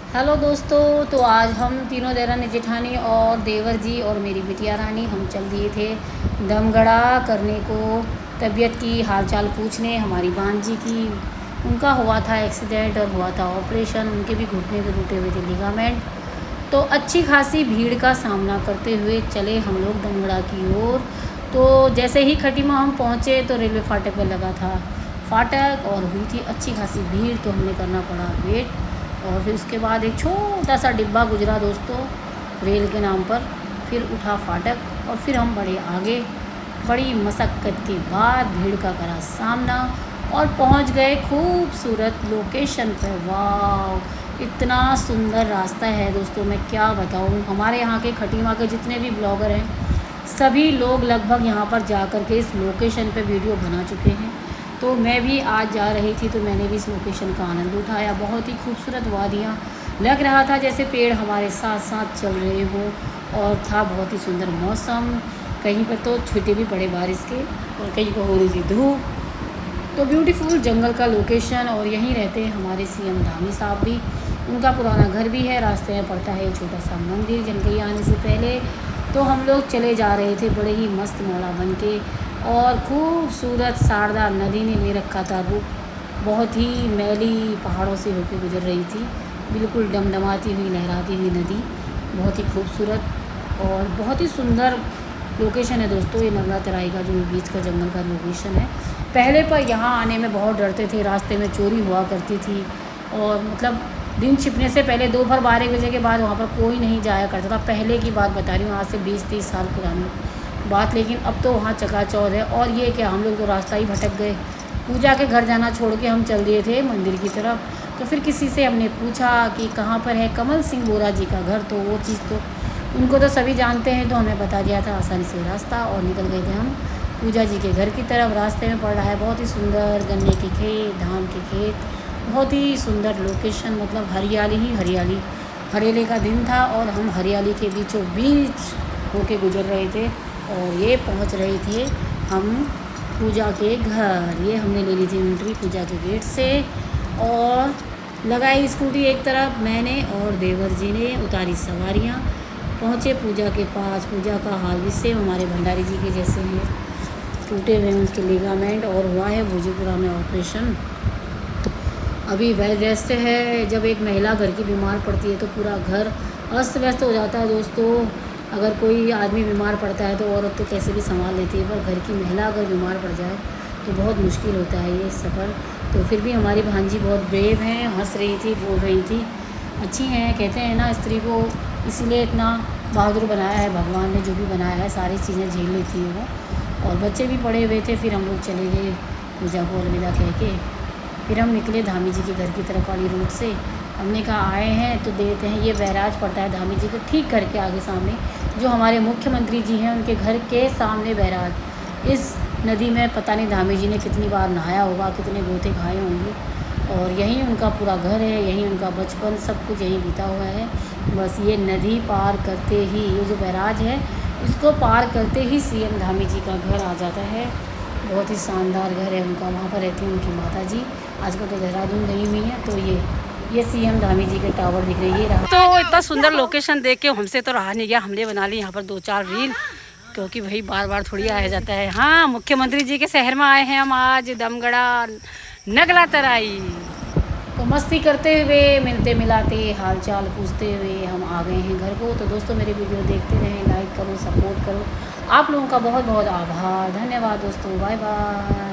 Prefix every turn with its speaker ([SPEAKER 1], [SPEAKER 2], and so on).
[SPEAKER 1] Hello दोस्तों, तो आज हम तीनों देरानी जेठानी और देवर जी और मेरी बिटिया रानी हम चल दिए थे दमगढ़ा करने को, तबीयत की हालचाल पूछने। हमारी भांजी की उनका हुआ था एक्सीडेंट और हुआ था ऑपरेशन, उनके भी घुटने के टूटे हुए थे लिगामेंट। तो अच्छी खासी भीड़ का सामना करते हुए चले हम लोग दमगढ़ा की ओर। तो जैसे ही खटीमा हम पहुँचे तो रेलवे फाटक पर लगा था फाटक और हुई थी अच्छी खासी भीड़, तो हमें करना पड़ा वेट। और फिर उसके बाद एक छोटा सा डिब्बा गुजरा दोस्तों रेल के नाम पर, फिर उठा फाटक और फिर हम बढ़े आगे। बड़ी मशक्क़त के बाद भीड़ का करा सामना और पहुंच गए खूबसूरत लोकेशन पर। वाह, इतना सुंदर रास्ता है दोस्तों, मैं क्या बताऊं। हमारे यहाँ के खटीमा के जितने भी ब्लॉगर हैं सभी लोग लगभग यहाँ पर जा कर के इस लोकेशन पे वीडियो बना चुके हैं। तो मैं भी आज जा रही थी तो मैंने भी इस लोकेशन का आनंद उठाया। बहुत ही खूबसूरत वादियाँ, लग रहा था जैसे पेड़ हमारे साथ साथ चल रहे हो, और था बहुत ही सुंदर मौसम। कहीं पर तो छुट्टे भी पड़े बारिश के और कहीं पर हो रही थी धूप। तो ब्यूटीफुल जंगल का लोकेशन, और यहीं रहते हैं हमारे सीएम धामी साहब भी। उनका पुराना घर भी है, रास्ते में पड़ता है एक छोटा सा मंदिर जंगई आने से पहले। तो हम लोग चले जा रहे थे बड़े ही मस्त मौला बन के, और खूबसूरत शारदा नदी ने ले रखा था रूप। बहुत ही मैली पहाड़ों से होकर गुजर रही थी, बिल्कुल डमडमाती हुई लहराती हुई नदी, बहुत ही खूबसूरत और बहुत ही सुंदर लोकेशन है दोस्तों। ये नगला तराई का जो बीच का जंगल का लोकेशन है। पहले पर यहाँ आने में बहुत डरते थे, रास्ते में चोरी हुआ करती थी, और मतलब दिन छिपने से पहले दोपहर 12 बजे के बाद वहाँ पर कोई नहीं जाया करता था। पहले की बात बता रही हूँ, आज से 20-30 साल पुरानी बात। लेकिन अब तो वहाँ चकाचौंध है। और ये क्या, हम लोग तो रास्ता ही भटक गए। पूजा के घर जाना छोड़ के हम चल दिए थे मंदिर की तरफ। तो फिर किसी से हमने पूछा कि कहाँ पर है कमल सिंह बोरा जी का घर, तो वो चीज़ तो उनको तो सभी जानते हैं, तो हमें बता दिया था आसानी से रास्ता, और निकल गए थे हम पूजा जी के घर की तरफ। रास्ते में पड़ रहा है बहुत ही सुंदर गन्ने के खेत, धान के खेत, बहुत ही सुंदर लोकेशन, मतलब हरियाली ही हरियाली। हरेले का दिन था और हम हरियाली के बीचों बीच होके गुजर रहे थे, और ये पहुंच रहे थे हम पूजा के घर। ये हमने ले ली थी एंट्री पूजा के गेट से, और लगाई स्कूटी एक तरफ मैंने और देवर जी ने, उतारी सवारियाँ, पहुँचे पूजा के पास। पूजा का हाल भी सेम हमारे भंडारी जी के जैसे हैं, टूटे हुए हैं उसके लिगामेंट, और हुआ है भोजीपुरा में ऑपरेशन। अभी बेड रेस्ट है। जब एक महिला घर की बीमार पड़ती है तो पूरा घर अस्त व्यस्त हो जाता है दोस्तों। अगर कोई आदमी बीमार पड़ता है तो औरत तो कैसे भी संभाल लेती है, पर घर की महिला अगर बीमार पड़ जाए तो बहुत मुश्किल होता है ये सफ़र। तो फिर भी हमारी भांजी बहुत ब्रेव हैं, हंस रही थी, बोल रही थी, अच्छी हैं। कहते हैं ना, स्त्री को इसीलिए इतना बहादुर बनाया है भगवान ने, जो भी बनाया है सारी चीज़ें झेल लेती है वो। और बच्चे भी पड़े हुए थे। फिर हम लोग चले गए पूजा को अलविदा कह के। फिर हम निकले धामी जी के घर की तरफ वाली रूट से। हमने कहा आए हैं तो देते हैं। ये बैराज पड़ता है धामी जी के ठीक घर के आगे सामने, जो हमारे मुख्यमंत्री जी हैं उनके घर के सामने बैराज। इस नदी में पता नहीं धामी जी ने कितनी बार नहाया होगा, कितने गोते खाए होंगे, और यहीं उनका पूरा घर है, यहीं उनका बचपन सब कुछ यहीं बीता हुआ है। बस ये नदी पार करते ही, ये जो बैराज है इसको पार करते ही सीएम धामी जी का घर आ जाता है। बहुत ही शानदार घर है उनका, वहाँ पर रहती हैं उनकी माता जी। आजकल तो देहरादून गई हुई हैं। तो ये सीएम धामी जी के टावर दिख रहे हैं, ये रहा। तो इतना सुंदर लोकेशन देख के हमसे तो रहा नहीं गया, हमने बना ली यहाँ पर 2-4 रील, क्योंकि भाई बार बार थोड़ी आया जाता है। हाँ, मुख्यमंत्री जी के शहर में आए हैं हम आज, दमगढ़ा नगला तराई। तो मस्ती करते हुए, मिलते मिलाते, हाल चाल पूछते हुए हम आ गए हैं घर को। तो दोस्तों मेरी वीडियो देखते रहें, लाइक करो, सपोर्ट करो। आप लोगों का बहुत बहुत आभार, धन्यवाद दोस्तों, बाय बाय।